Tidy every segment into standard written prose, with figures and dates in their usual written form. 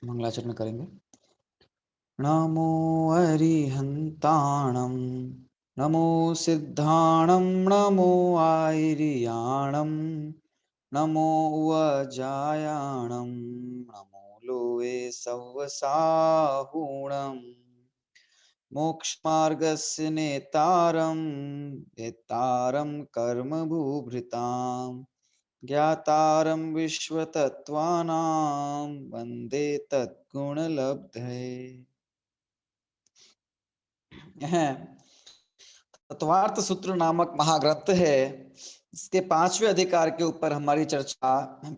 मंगलाचरण करेंगे। नमो अरिहंताणं नमो सिद्धाणं नमो आयर्याणं नमो वजायाणं नमो लोये सवसाहुणम् मोक्षमार्गस्य नेतारं वेत्तारं कर्मभूभृतां ज्ञातारं विश्वतत्त्वानां वन्दे तद्गुणलब्धये। यह तत्वार्थ सूत्र नामक महाग्रंथ है। इसके 5वें अधिकार के ऊपर हमारी चर्चा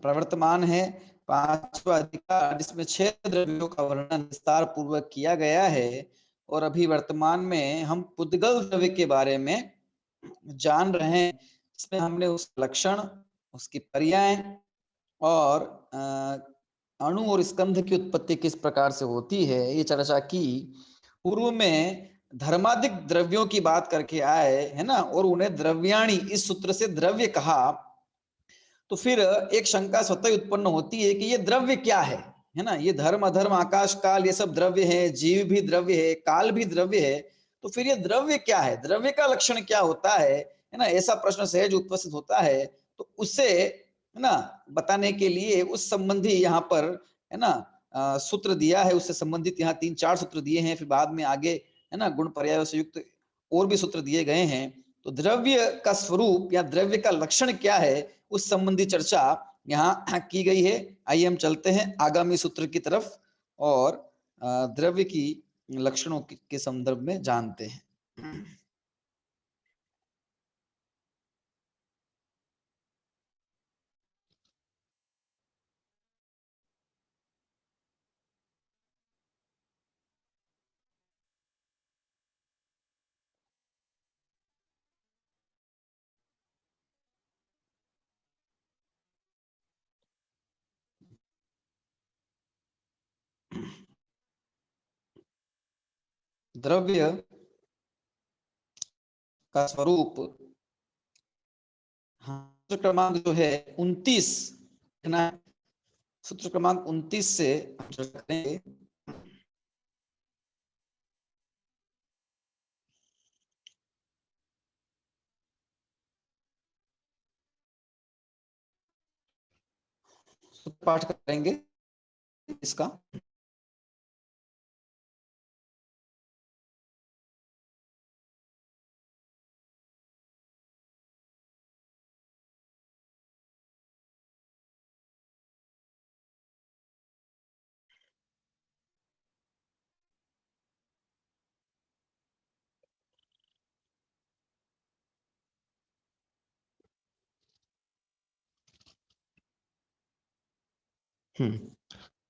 प्रवर्तमान है। 5वां अधिकार जिसमें 6 द्रव्यों का वर्णन विस्तार पूर्वक किया गया है और अभी वर्तमान में हम पुद्गल द्रव्य के बारे में जान रहे हैं। इसमें हमने उस लक्षण, उसकी पर्याय और अणु और स्कंध की उत्पत्ति किस प्रकार से होती है ये चर्चा की। पूर्व में धर्माधिक द्रव्यों की बात करके आए है ना, और उन्हें द्रव्याणी इस सूत्र से द्रव्य कहा। तो फिर एक शंका स्वतः उत्पन्न होती है कि ये द्रव्य क्या है ना। ये धर्म अधर्म आकाश काल ये सब द्रव्य है, जीव भी द्रव्य है, काल भी द्रव्य है। तो फिर ये द्रव्य क्या है, द्रव्य का लक्षण क्या होता है ना, ऐसा प्रश्न सहज उपस्थित होता है। तो उससे है ना बताने के लिए उस संबंधी यहाँ पर है ना सूत्र दिया है। उससे संबंधित यहाँ 3-4 सूत्र दिए हैं। फिर बाद में आगे है ना गुण पर्याय से युक्त और भी सूत्र दिए गए हैं। तो द्रव्य का स्वरूप या द्रव्य का लक्षण क्या है उस संबंधी चर्चा यहाँ की गई है। आइए हम चलते हैं आगामी सूत्र की तरफ और द्रव्य की लक्षणों के संदर्भ में जानते हैं। द्रव्य का स्वरूप सूत्र क्रमांक जो है 29 ना, सूत्र क्रमांक 29 से हम चर्चा करेंगे। पाठ करेंगे इसका।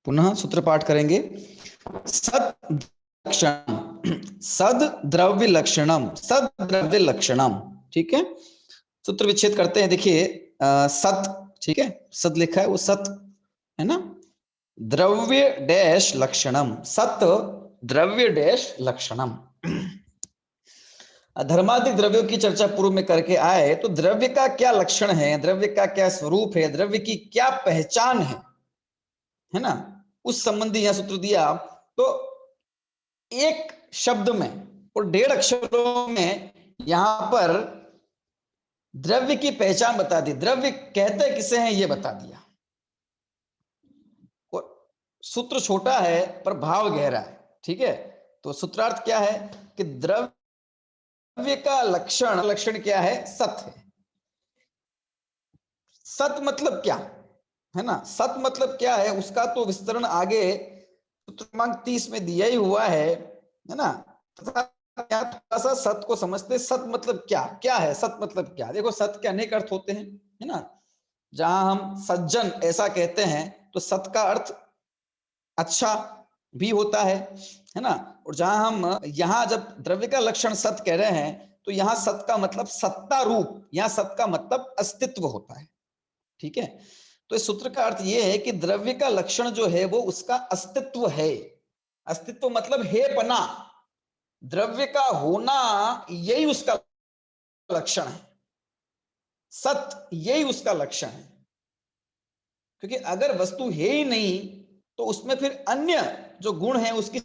पुनः सूत्र पाठ करेंगे। सद लक्षणम सद द्रव्य लक्षणम सद द्रव्य लक्षणम। ठीक है, सूत्र विच्छेद करते हैं। देखिए सत, ठीक है, सद लिखा है वो सत है ना। द्रव्य डैश लक्षणम, सत द्रव्य डैश लक्षणम। धर्माधिक द्रव्यों की चर्चा पूर्व में करके आए। तो द्रव्य का क्या लक्षण है, द्रव्य का क्या स्वरूप है, द्रव्य की क्या पहचान है ना, उस संबंधी यह सूत्र दिया। तो एक शब्द में और 1.5 अक्षरों में यहां पर द्रव्य की पहचान बता दी। द्रव्य कहते किसे हैं ये बता दिया। सूत्र छोटा है पर भाव गहरा है। ठीक है, तो सूत्रार्थ क्या है कि द्रव्य का लक्षण, लक्षण क्या है, सत है। सत मतलब क्या है ना, सत मतलब क्या है उसका तो विस्तरण आगे सूत्र क्रमांक 30 में दिया ही हुआ है ना। तथा थोड़ा सा सत को समझते। सत मतलब क्या, क्या है सत मतलब क्या। देखो सत के अनेक अर्थ होते हैं है ना। जहां हम सज्जन ऐसा कहते हैं तो सत का अर्थ अच्छा भी होता है ना। और जहां हम यहां जब द्रव्य का लक्षण सत कह रहे हैं तो यहां सत का मतलब सत्ता रूप, यहां सत का मतलब अस्तित्व होता है। ठीक है, तो इस सूत्र का अर्थ यह है कि द्रव्य का लक्षण जो है वो उसका अस्तित्व है। अस्तित्व मतलब है पना, द्रव्य का होना यही उसका लक्षण है। सत यही उसका लक्षण है। क्योंकि अगर वस्तु है ही नहीं तो उसमें फिर अन्य जो गुण है उसकी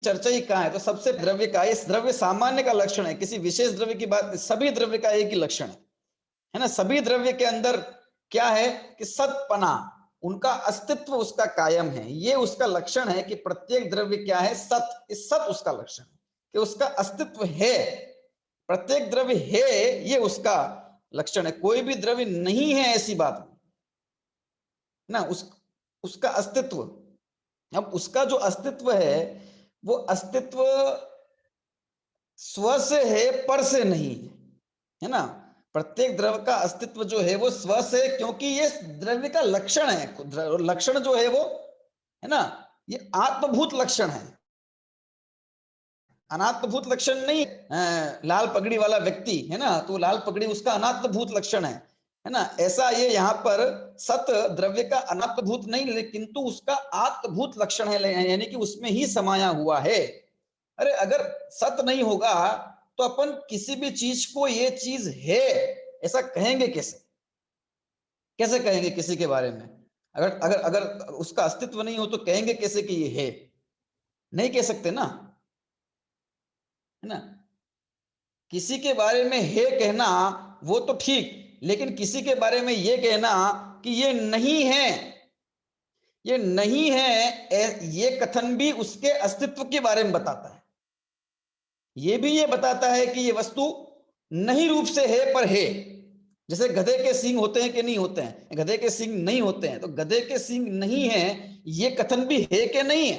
चर्चा ही कहाँ है? तो सबसे द्रव्य का, इस द्रव्य सामान्य का लक्षण है, किसी विशेष द्रव्य की बात, सभी द्रव्य का एक ही लक्षण है ना। सभी द्रव्य के अंदर क्या है कि सतपना, उनका अस्तित्व उसका कायम है, ये उसका लक्षण है कि प्रत्येक द्रव्य क्या है, सत, इस सत उसका लक्षण है कि उसका अस्तित्व है, प्रत्येक द्रव्य है, ये उसका लक्षण है। कोई भी द्रव्य नहीं है ऐसी बात ना, उसका अस्तित्व। अब उसका जो अस्तित्व है वो अस्तित्व स्व से है, पर से नहीं है ना। प्रत्येक द्रव्य का अस्तित्व जो है वो स्व से, क्योंकि ये द्रव्य का लक्षण है। लक्षण जो है वो है ना, ये आत्मभूत लक्षण है, अनात्मभूत लक्षण नहीं। लाल पगड़ी वाला व्यक्ति है ना, तो लाल पगड़ी उसका अनात्मभूत लक्षण है ना। ऐसा ये यहाँ पर सत द्रव्य का अनात्मभूत नहीं, किंतु उसका आत्मभूत लक्षण है, यानी कि उसमें ही समाया हुआ है। अरे अगर सत नहीं होगा तो अपन किसी भी चीज को ये चीज है ऐसा कहेंगे कैसे? कैसे कहेंगे किसी के बारे में? अगर अगर अगर उसका अस्तित्व नहीं हो तो कहेंगे कैसे कि ये है? नहीं कह सकते ना, है ना। किसी के बारे में है कहना वो तो ठीक, लेकिन किसी के बारे में ये कहना कि ये नहीं है, ये नहीं है, ये कथन भी उसके अस्तित्व के बारे में बताता है। ये भी ये बताता है कि ये वस्तु नहीं रूप से है पर है। जैसे गधे के सींग होते हैं कि नहीं होते हैं? गधे के सींग नहीं होते हैं, तो गधे के सींग नहीं है ये कथन भी है कि नहीं है?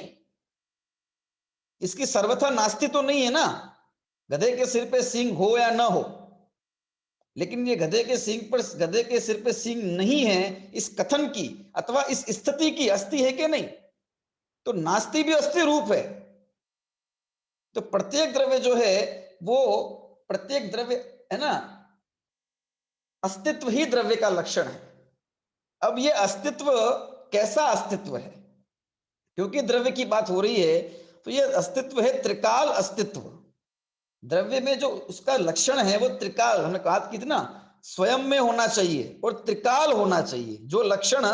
इसकी सर्वथा नास्ति तो नहीं है ना, गधे के सिर पे सींग हो या ना हो। लेकिन ये गधे के सींग पर, गधे के सिर पे सींग नहीं है, इस कथन की अथवा इस स्थिति की अस्थि है कि नहीं? तो नास्ति भी अस्थि रूप है। तो प्रत्येक द्रव्य जो है वो, प्रत्येक द्रव्य है ना, अस्तित्व ही द्रव्य का लक्षण है। अब ये अस्तित्व कैसा अस्तित्व है? क्योंकि द्रव्य की बात हो रही है तो ये अस्तित्व है त्रिकाल अस्तित्व। द्रव्य में जो उसका लक्षण है वो त्रिकाल, हमने बात की थी ना, स्वयं में होना चाहिए और त्रिकाल होना चाहिए। जो लक्षण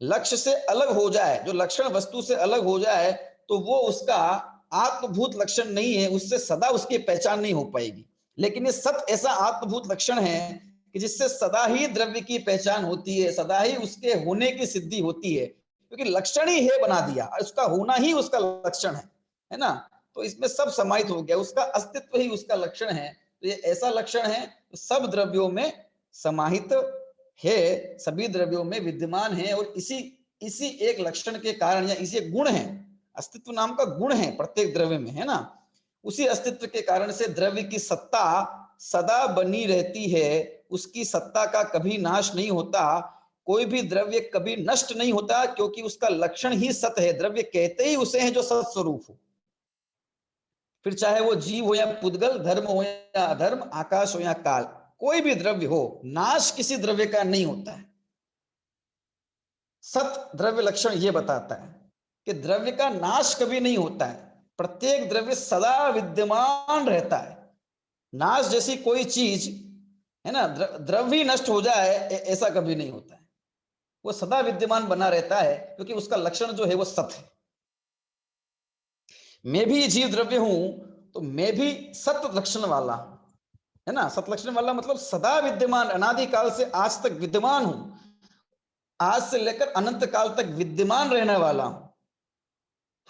लक्ष्य से अलग हो जाए, जो लक्षण वस्तु से अलग हो जाए, तो वो उसका आत्मभूत लक्षण नहीं है, उससे सदा उसकी पहचान नहीं हो पाएगी। लेकिन ये सत ऐसा आत्मभूत लक्षण है कि जिससे सदा ही द्रव्य की पहचान होती है, सदा ही उसके होने की सिद्धि होती है, क्योंकि लक्षण ही है बना दिया, उसका होना ही उसका लक्षण है ना। तो इसमें सब समाहित हो गया, उसका अस्तित्व ही उसका लक्षण है। तो ये ऐसा लक्षण है तो सब द्रव्यों में समाहित है, सभी द्रव्यों में विद्यमान है, और इसी इसी एक लक्षण के कारण या इसी एक गुण है, अस्तित्व नाम का गुण है प्रत्येक द्रव्य में, है ना। उसी अस्तित्व के कारण से द्रव्य की सत्ता सदा बनी रहती है, उसकी सत्ता का कभी नाश नहीं होता। कोई भी द्रव्य कभी नष्ट नहीं होता, क्योंकि उसका लक्षण ही सत है। द्रव्य कहते ही उसे है जो सत स्वरूप हो, फिर चाहे वो जीव हो या पुद्गल, धर्म हो या अधर्म, आकाश हो या काल, कोई भी द्रव्य हो, नाश किसी द्रव्य का नहीं होता है। सत द्रव्य लक्षण ये बताता है कि द्रव्य का नाश कभी नहीं होता है, प्रत्येक द्रव्य सदा विद्यमान रहता है। नाश जैसी कोई चीज है ना, द्रव्य ही नष्ट हो जाए ऐसा कभी नहीं होता है, वो सदा विद्यमान बना रहता है, क्योंकि उसका लक्षण जो है वो सत है। मैं भी जीव द्रव्य हूं तो मैं भी सत लक्षण वाला हूं, है ना। सत लक्षण वाला मतलब सदा विद्यमान, अनादिकाल से आज तक विद्यमान हूं, आज से लेकर अनंत काल तक विद्यमान रहने वाला हूं।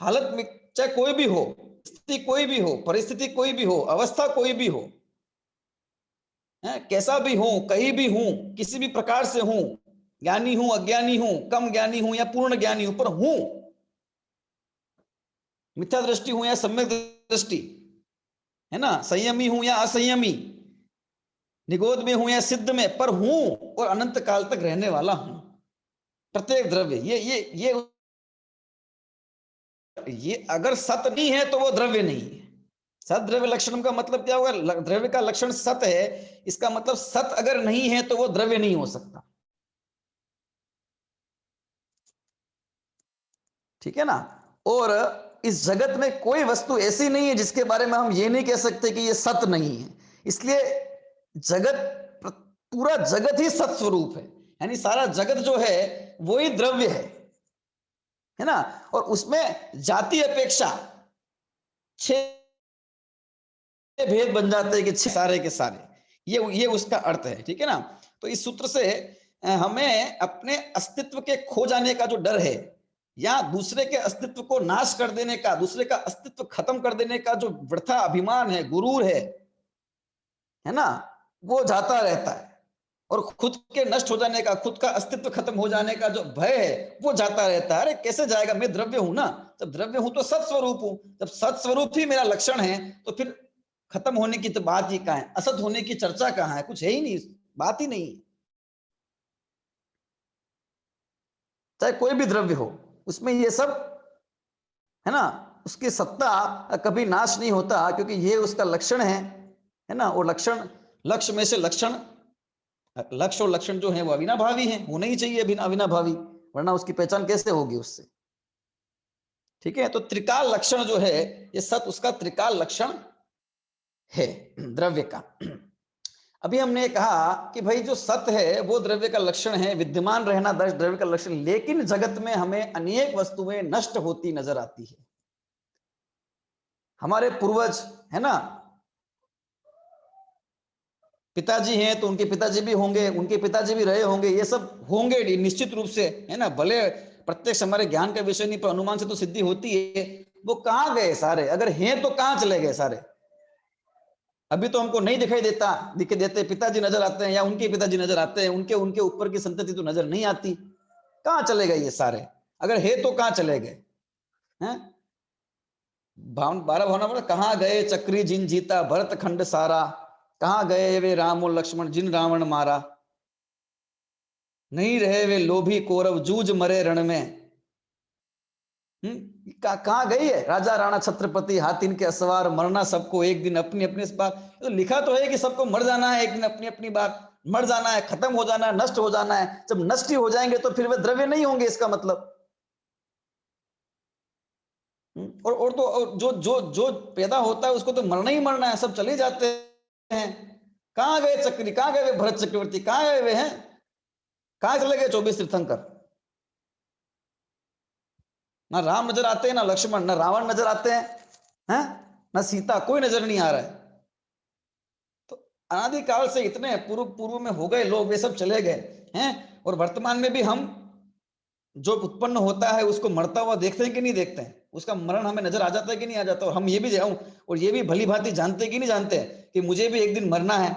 हालत में चाहे कोई भी हो, स्थिति कोई भी हो, परिस्थिति कोई भी हो, अवस्था कोई भी हो, है कैसा भी हूं, कहीं भी हूं, किसी भी प्रकार से हूं, ज्ञानी हूं, अज्ञानी हूं, कम ज्ञानी हूं या पूर्ण ज्ञानी हूं, पर हूं, मिथ्या दृष्टि हूं या सम्यक दृष्टि, है ना, संयमी हूं या असंयमी, निगोद में हूं या सिद्ध में, पर हूं और अनंत काल तक रहने वाला हूं। प्रत्येक द्रव्य ये अगर सत नहीं है तो वो द्रव्य नहीं है। सत द्रव्य लक्षण का मतलब क्या होगा? द्रव्य का लक्षण सत है, इसका मतलब सत अगर नहीं है तो वो द्रव्य नहीं हो सकता, ठीक है ना। और इस जगत में कोई वस्तु ऐसी नहीं है जिसके बारे में हम ये नहीं कह सकते कि ये सत नहीं है। इसलिए पूरा जगत ही सत स्वरूप है, यानी सारा जगत जो है वो ही द्रव्य है, है ना। और उसमें जाति अपेक्षा 6 भेद बन जाते हैं कि 6 सारे के सारे, ये उसका अर्थ है, ठीक है ना। तो इस सूत्र से हमें अपने अस्तित्व के खो जाने का जो डर है, या दूसरे के अस्तित्व को नाश कर देने का, दूसरे का अस्तित्व खत्म कर देने का जो वृथा अभिमान है, गुरूर है ना, वो जाता रहता है। और खुद के नष्ट हो जाने का, खुद का अस्तित्व खत्म हो जाने का जो भय है, वो जाता रहता है। अरे कैसे जाएगा, मैं द्रव्य हूं ना, जब द्रव्य हूं तो सत्स्वरूप हूं, जब सत्स्वरूप ही मेरा लक्षण है तो फिर खत्म होने की तो बात ही कहां है, असत होने की चर्चा कहां है, कुछ है ही नहीं, बात ही नहीं। चाहे कोई भी द्रव्य हो, उसमें ये सब है ना, उसकी सत्ता कभी नाश नहीं होता, क्योंकि ये उसका लक्षण है ना। और लक्षण, लक्ष्य में से लक्षण, लक्ष्य और लक्षण जो है वो अविनाभावी है, होना ही चाहिए अविनाभावी, वरना उसकी पहचान कैसे होगी उससे, ठीक है। तो त्रिकाल लक्षण जो है, ये सत उसका त्रिकाल लक्षण है द्रव्य का। अभी हमने कहा कि भाई जो सत है वो द्रव्य का लक्षण है, विद्यमान रहना द्रव्य का लक्षण, लेकिन जगत में हमें अनेक वस्तुएं नष्ट होती नजर आती है। हमारे पूर्वज है ना, पिताजी हैं तो उनके पिताजी भी होंगे, उनके पिताजी भी रहे होंगे, ये सब होंगे निश्चित रूप से, है ना। भले प्रत्यक्ष हमारे ज्ञान का विषय नहीं, पर अनुमान से तो सिद्धि होती है। वो कहां गए सारे, अगर हैं तो कहां चले गए सारे। अभी तो हमको नहीं दिखाई देते, पिताजी नजर आते हैं या उनके पिताजी नजर आते हैं, उनके उनके ऊपर की संतति तो नजर नहीं आती। कहां चले गए ये सारे, अगर है तो कहां चले गए हैं। 12 भावना बोला, कहां गए चक्री जिन जीता भरत खंड सारा, कहां गए वे राम और लक्ष्मण जिन रावण मारा, नहीं रहे वे लोभी कौरव जूझ मरे रण में। कहां गई है राजा राणा छत्रपति हाथिन के असवार, मरना सबको एक दिन अपनी अपनी बार। तो लिखा तो है कि सबको मर जाना है एक दिन अपनी अपनी बार, मर जाना है, खत्म हो जाना है, नष्ट हो जाना है। जब नष्ट ही हो जाएंगे तो फिर वे द्रव्य नहीं होंगे, इसका मतलब। और तो और जो जो जो पैदा होता है उसको तो मरना ही मरना है, सब चले जाते हैं। कहां गए चक्री, कहां गए वे भरत चक्रवर्ती, कहां गए वे हैं, कहां चले गए 24 तीर्थंकर। ना राम नजर आते हैं, ना लक्ष्मण, ना रावण नजर आते हैं, ना सीता, कोई नजर नहीं आ रहा है। तो अनादिकाल से इतने पूर्व पूर्व में हो गए लोग, वे सब चले गए हैं। और वर्तमान में भी हम जो उत्पन्न होता है उसको मरता हुआ देखते हैं कि नहीं देखते हैं, उसका मरण हमें नजर आ जाता है कि नहीं आ जाता। और हम ये भी जाऊं, और ये भी भली भांति जानते कि नहीं जानते कि मुझे भी एक दिन मरना है,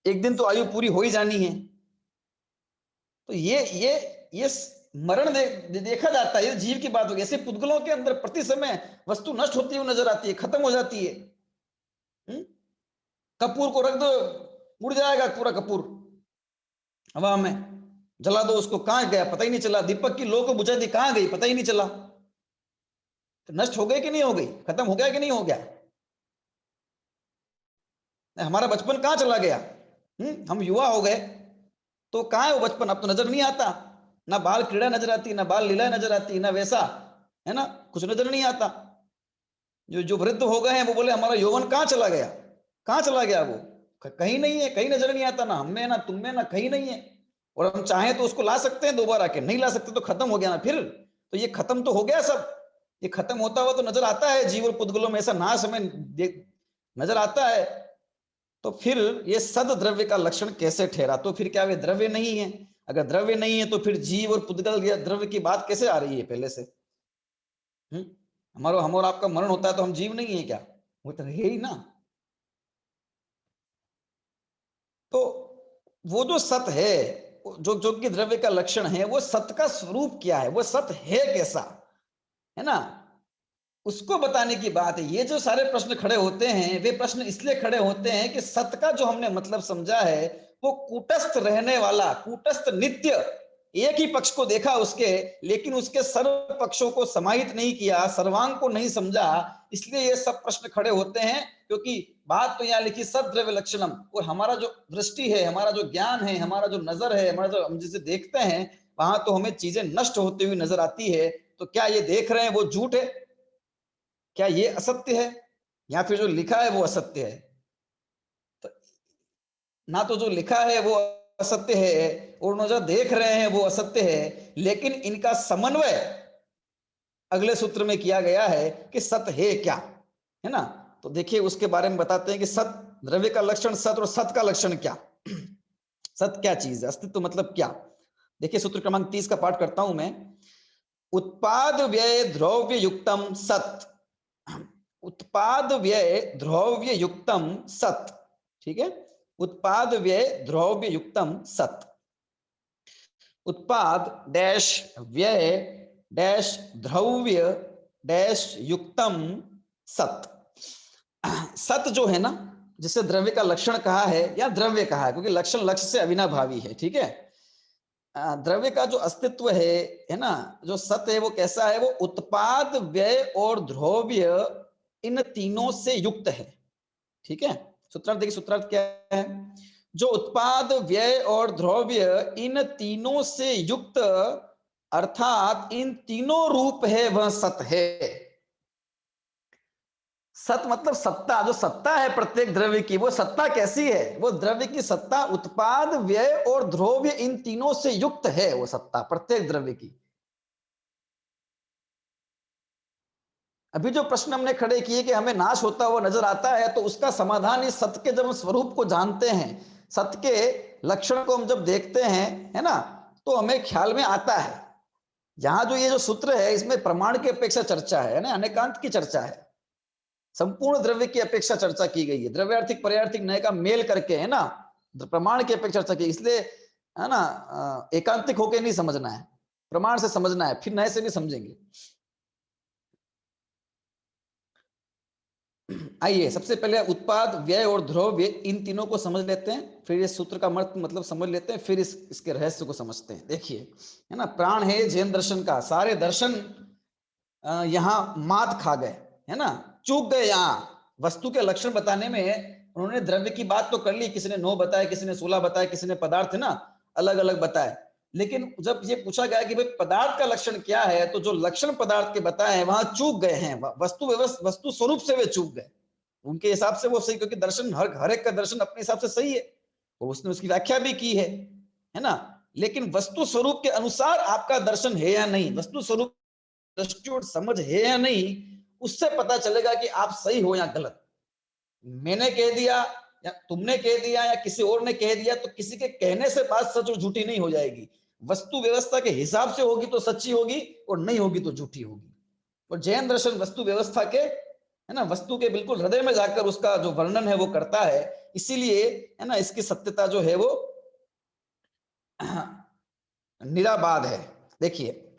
एक दिन तो आयु पूरी हो ही जानी है। तो ये मरण देखा जाता है, ये जीव की बात होगी। ऐसे पुद्गलों के अंदर प्रति समय वस्तु नष्ट होती हुई नजर आती है, खत्म हो जाती है। कपूर को रख दो, उड़ जाएगा पूरा कपूर हवा में, जला दो उसको, कहां गया पता ही नहीं चला। दीपक की लो को बुझा दी, कहां गई पता ही नहीं चला। तो नष्ट हो गई कि नहीं हो गई, खत्म हो गया कि नहीं हो गया। हमारा बचपन कहां चला गया, हम युवा हो गए तो कहां है वो बचपन, अब तो नजर नहीं आता। ना बाल क्रीड़ा नजर आती, ना बाल लीला नजर आती, ना वैसा, है ना, कुछ नजर नहीं आता। जो जो वृद्ध हो गए हैं वो बोले हमारा यौवन कहां चला गया, कहां चला गया वो, कहीं नहीं है, कहीं नजर नहीं आता, ना हम में ना तुम में, ना कहीं नहीं है। और हम चाहें तो उसको ला सकते हैं दोबारा के, नहीं ला सकते तो खत्म हो गया ना फिर। तो ये खत्म तो हो गया सब, ये खत्म होता हुआ तो नजर आता है जीव और पुद्गलों में, ऐसा नाश हमें नजर आता है। तो फिर ये सद द्रव्य का लक्षण कैसे ठहरा, तो फिर क्या वे द्रव्य नहीं है। अगर द्रव्य नहीं है तो फिर जीव और पुद्गल या द्रव्य की बात कैसे आ रही है पहले से। हमारा हम और आपका मरण होता है तो हम जीव नहीं है क्या, वो तो है ही ना। तो वो जो सत है, जो जो कि द्रव्य का लक्षण है, वो सत का स्वरूप क्या है, वो सत है कैसा, है ना, उसको बताने की बात है। ये जो सारे प्रश्न खड़े होते हैं, वे प्रश्न इसलिए खड़े होते हैं कि सत का जो हमने मतलब समझा है वो कूटस्थ रहने वाला, कूटस्थ नित्य, एक ही पक्ष को देखा उसके, लेकिन उसके सर्व पक्षों को समाहित नहीं किया, सर्वांग को नहीं समझा। इसलिए ये सब प्रश्न खड़े होते हैं, क्योंकि बात तो यहाँ लिखी सद द्रव्य लक्षणम, और हमारा जो दृष्टि है, हमारा जो ज्ञान है, हमारा जो नजर है, हमारा जो हम जिसे देखते हैं, वहां तो हमें चीजें नष्ट होती हुई नजर आती है। तो क्या ये देख रहे हैं वो झूठ है, क्या ये असत्य है, या फिर जो लिखा है वो असत्य है। तो ना तो जो लिखा है वो असत्य है, और जो देख रहे हैं वो असत्य है, लेकिन इनका समन्वय अगले सूत्र में किया गया है कि सत है क्या, है ना। तो देखिए उसके बारे में बताते हैं कि सत, द्रव्य का लक्षण सत और सत का लक्षण क्या। सत क्या चीज है, अस्तित्व मतलब क्या। देखिए सूत्र क्रमांक 30 का पाठ करता हूं मैं। उत्पाद व्यय द्रव्य युक्तम सत, उत्पाद व्यय द्रव्य युक्तम सत, ठीक है। उत्पाद व्यय द्रव्य युक्तम सत, उत्पाद डैश व्यय डैश द्रव्य डैश युक्तम सत। सत जो है ना, जिसे द्रव्य का लक्षण कहा है या द्रव्य कहा है, क्योंकि लक्षण लक्ष्य से अविनाभावी है, ठीक है। द्रव्य का जो अस्तित्व है ना, जो सत है वो कैसा है, वो उत्पाद व्यय और द्रव्य इन तीनों से युक्त है, ठीक है। सूत्रार्थ देखिए, सूत्रार्थ क्या है, जो उत्पाद व्यय और द्रव्य इन तीनों से युक्त अर्थात इन तीनों रूप है वह सत है। सत मतलब सत्ता, जो सत्ता है प्रत्येक द्रव्य की, वो सत्ता कैसी है, वो द्रव्य की सत्ता उत्पाद व्यय और द्रव्य इन तीनों से युक्त है, वो सत्ता प्रत्येक द्रव्य की। अभी जो प्रश्न हमने खड़े किए कि हमें नाश होता हुआ नजर आता है, तो उसका समाधान इस सत्य के, जब हम स्वरूप को जानते हैं, सत्य के लक्षण को हम जब देखते हैं, है ना, तो हमें ख्याल में आता है। यहाँ जो ये जो सूत्र है, इसमें प्रमाण की अपेक्षा चर्चा है ना, अनेकांत की चर्चा है, संपूर्ण द्रव्य की अपेक्षा चर्चा की गई है, द्रव्यार्थिक पर्यार्थिक नय का मेल करके, है ना, प्रमाण की अपेक्षा चर्चा की। इसलिए है ना, एकांतिक होके नहीं समझना है, प्रमाण से समझना है, फिर नए से भी समझेंगे। आइए सबसे पहले उत्पाद व्यय और द्रव्य इन तीनों को समझ लेते हैं, फिर इस सूत्र का मतलब समझ लेते हैं, फिर इसके रहस्य को समझते हैं। देखिए, है ना, प्राण है जैन दर्शन का, सारे दर्शन यहाँ मात खा गए, है ना, चूक गए। यहाँ वस्तु के लक्षण बताने में उन्होंने द्रव्य की बात तो कर ली, किसी ने 9 बताया, किसी ने 16 बताया, किसी ने पदार्थ, है ना, अलग अलग बताए। लेकिन जब ये पूछा गया कि भाई पदार्थ का लक्षण क्या है, तो जो लक्षण पदार्थ के बताए हैं वहां चूक गए हैं, वस्तु स्वरूप से वे चूक गए। उनके हिसाब से वो सही, क्योंकि दर्शन हर एक का दर्शन अपने हिसाब से सही है, और उसने उसकी व्याख्या भी की है ना। लेकिन वस्तु स्वरूप के अनुसार आपका दर्शन है या नहीं, वस्तु स्वरूप दृष्टि और समझ है या नहीं, उससे पता चलेगा कि आप सही हो या गलत। मैंने कह दिया या तुमने कह दिया या किसी और ने कह दिया, तो किसी के कहने से बात सच और झूठी नहीं हो जाएगी। वस्तु व्यवस्था के हिसाब से होगी तो सच्ची होगी, और नहीं होगी तो झूठी होगी। और जैन दर्शन वस्तु व्यवस्था के, है ना, वस्तु के बिल्कुल हृदय में जाकर उसका जो वर्णन है वो करता है। इसीलिए, है ना, इसकी सत्यता जो है वो निराबाद है। देखिए,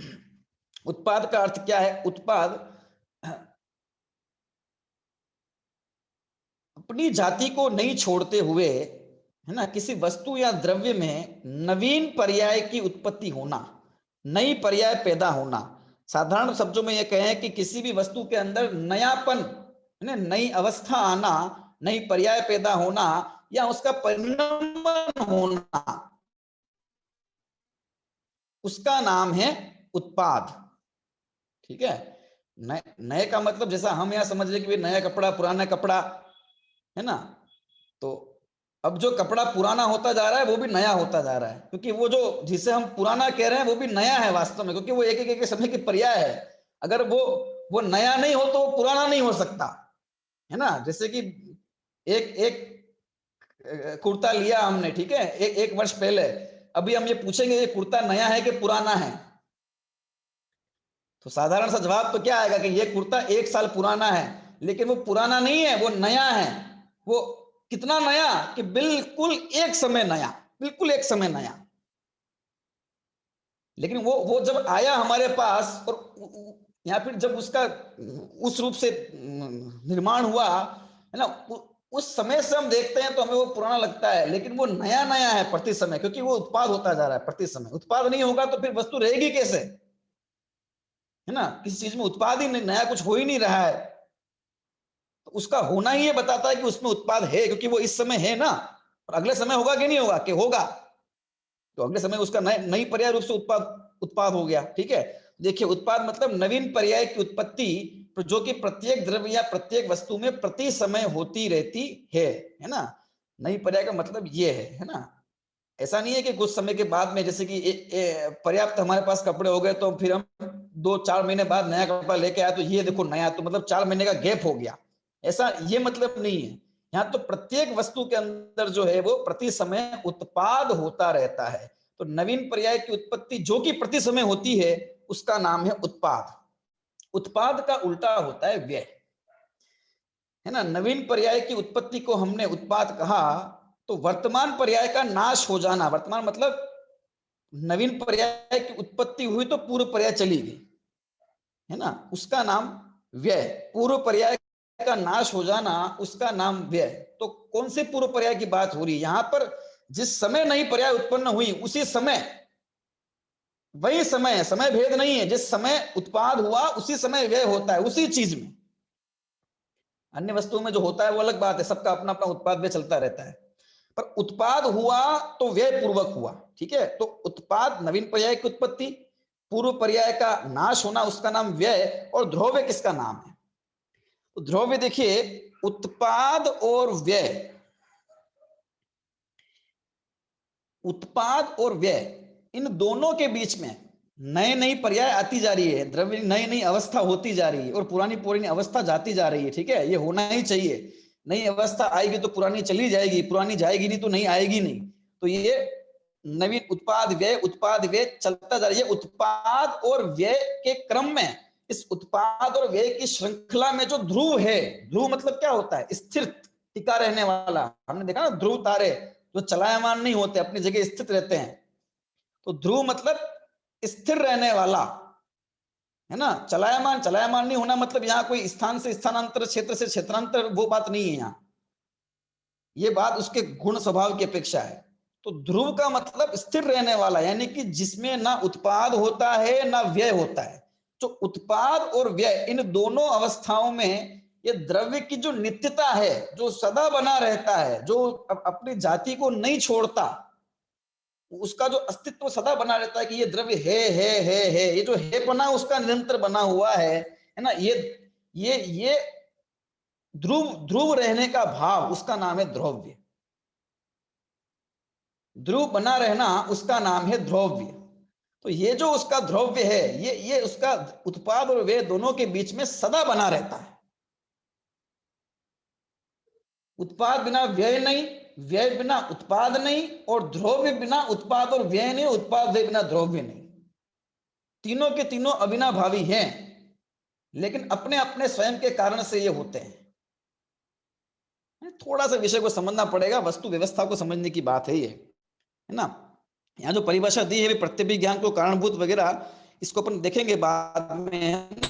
उत्पाद का अर्थ क्या है, उत्पाद अपनी जाति को नहीं छोड़ते हुए, है ना, किसी वस्तु या द्रव्य में नवीन पर्याय की उत्पत्ति होना, नई पर्याय पैदा होना। साधारण शब्दों में यह कहें कि किसी भी वस्तु के अंदर नयापन, है ना, नई अवस्था आना, नई पर्याय पैदा होना, या उसका परिणमन होना, उसका नाम है उत्पाद, ठीक है। नए नए का मतलब जैसा हम यहां समझ लें कि नया कपड़ा, पुराना कपड़ा, है ना, तो अब जो कपड़ा पुराना होता जा रहा है वो भी नया होता जा रहा है, क्योंकि वो जो जिसे हम पुराना कह रहे हैं वो भी नया है वास्तव में, क्योंकि वो एक एक समय की पर्याय है। अगर वो नया नहीं हो तो वो पुराना नहीं हो सकता, है ना। जैसे कि एक एक कुर्ता लिया हमने, ठीक है, एक वर्ष पहले, अभी हम ये पूछेंगे ये कुर्ता नया है कि पुराना है, तो साधारण सा जवाब तो क्या आएगा कि ये कुर्ता 1 साल पुराना है। लेकिन वो पुराना नहीं है, वो नया है। वो कितना नया कि बिल्कुल एक समय नया, बिल्कुल एक समय नया। लेकिन वो जब आया हमारे पास, और या फिर जब उसका उस रूप से निर्माण हुआ, है ना, उस समय से हम देखते हैं तो हमें वो पुराना लगता है, लेकिन वो नया नया है प्रति समय, क्योंकि वो उत्पाद होता जा रहा है प्रति समय। उत्पाद नहीं होगा तो फिर वस्तु रहेगी कैसे, है ना। किसी चीज में उत्पाद ही नहीं, नया कुछ हो ही नहीं रहा है, तो उसका होना ही ये बताता है कि उसमें उत्पाद है, क्योंकि वो इस समय है ना। और अगले समय होगा कि नहीं होगा, कि होगा, तो अगले समय उसका नई पर्याय रूप से उत्पाद उत्पाद हो गया, ठीक है। देखिए, उत्पाद मतलब नवीन पर्याय की उत्पत्ति, जो कि प्रत्येक द्रव्य या प्रत्येक वस्तु में प्रति समय होती रहती है ना। नई पर्याय का मतलब ये है ना। ऐसा नहीं है कि कुछ समय के बाद में, जैसे कि पर्याप्त हमारे पास कपड़े हो गए तो फिर हम 2-4 महीने बाद नया कपड़ा लेके आया तो ये देखो नया, तो मतलब 4 महीने का गैप हो गया, ऐसा ये मतलब नहीं है। यहाँ तो प्रत्येक वस्तु के अंदर जो है वो प्रति समय उत्पाद होता रहता है। तो नवीन पर्याय की उत्पत्ति जो कि प्रति समय होती है उसका नाम है उत्पाद। उत्पाद का उल्टा होता है व्यय, है ना। नवीन पर्याय की उत्पत्ति को हमने उत्पाद कहा, तो वर्तमान पर्याय का नाश हो जाना, वर्तमान मतलब नवीन पर्याय की उत्पत्ति हुई तो पूर्व पर्याय चली गई, है ना, उसका नाम व्यय। पूर्व पर्याय का नाश हो जाना उसका नाम व्यय। तो कौन से पूर्व पर्याय की बात हो रही है यहाँ पर? जिस समय नई पर्याय उत्पन्न हुई उसी समय, वही समय है, समय भेद नहीं है। जिस समय उत्पाद हुआ उसी समय व्यय होता है उसी चीज में। अन्य वस्तुओं में जो होता है वो अलग बात है, सबका अपना अपना उत्पाद व्यय चलता रहता है, पर उत्पाद हुआ तो व्यय पूर्वक हुआ, ठीक है। तो उत्पाद नवीन पर्याय की उत्पत्ति, पूर्व पर्याय का नाश होना उसका नाम व्यय, और ध्रुव्य किसका नाम है? तो ध्रुव्य देखिए, उत्पाद और व्यय, उत्पाद और व्यय इन दोनों के बीच में नए नई पर्याय आती जा रही है, द्रव्य नई नई अवस्था होती जा रही है और पुरानी पुरानी अवस्था जाती जा रही है, ठीक है। ये होना ही चाहिए, नई अवस्था आएगी तो पुरानी चली जाएगी, पुरानी जाएगी नहीं तो नई आएगी नहीं। तो ये नवीन उत्पाद व्यय चलता जा रही है। उत्पाद और व्यय के क्रम में, इस उत्पाद और व्यय की श्रृंखला में जो ध्रुव है, ध्रुव मतलब क्या होता है? स्थिर, टिका रहने वाला। हमने देखा ना ध्रुव तारे जो चलायमान नहीं होते, अपनी जगह स्थित रहते हैं। तो ध्रुव मतलब स्थिर रहने वाला, है ना। चलायमान, चलायमान नहीं होना मतलब यहाँ कोई स्थान से स्थानांतर, क्षेत्र से क्षेत्रांतर, वो बात नहीं है यहाँ। ये बात उसके गुण स्वभाव की अपेक्षा है। तो ध्रुव का मतलब स्थिर रहने वाला, यानी कि जिसमें ना उत्पाद होता है ना व्यय होता है। जो उत्पाद और व्यय इन दोनों अवस्थाओं में ये द्रव्य की जो नित्यता है, जो सदा बना रहता है, जो अपनी जाति को नहीं छोड़ता, उसका जो अस्तित्व सदा बना रहता है कि ये द्रव्य है, ये जो है बना उसका निरंतर बना हुआ है ना। ये ध्रुव, ध्रुव रहने का भाव उसका नाम है ध्रुव्य। ध्रुव बना रहना उसका नाम है ध्रुव्य। तो ये जो उसका ध्रुव्य है, ये उसका उत्पाद और व्यय दोनों के बीच में सदा बना रहता है। उत्पाद बिना व्यय नहीं, व्यय बिना उत्पाद नहीं, और ध्रुव्य बिना उत्पाद और व्यय नहीं, उत्पाद व्यय बिना ध्रुव्य नहीं। तीनों के तीनों अविनाभावी हैं, लेकिन अपने अपने स्वयं के कारण से ये होते हैं। थोड़ा सा विषय को समझना पड़ेगा, वस्तु व्यवस्था को समझने की बात है ये, है ना। यहाँ जो परिभाषा दी है प्रत्यभिज्ञान को कारणभूत वगैरह, इसको अपन देखेंगे बाद में, है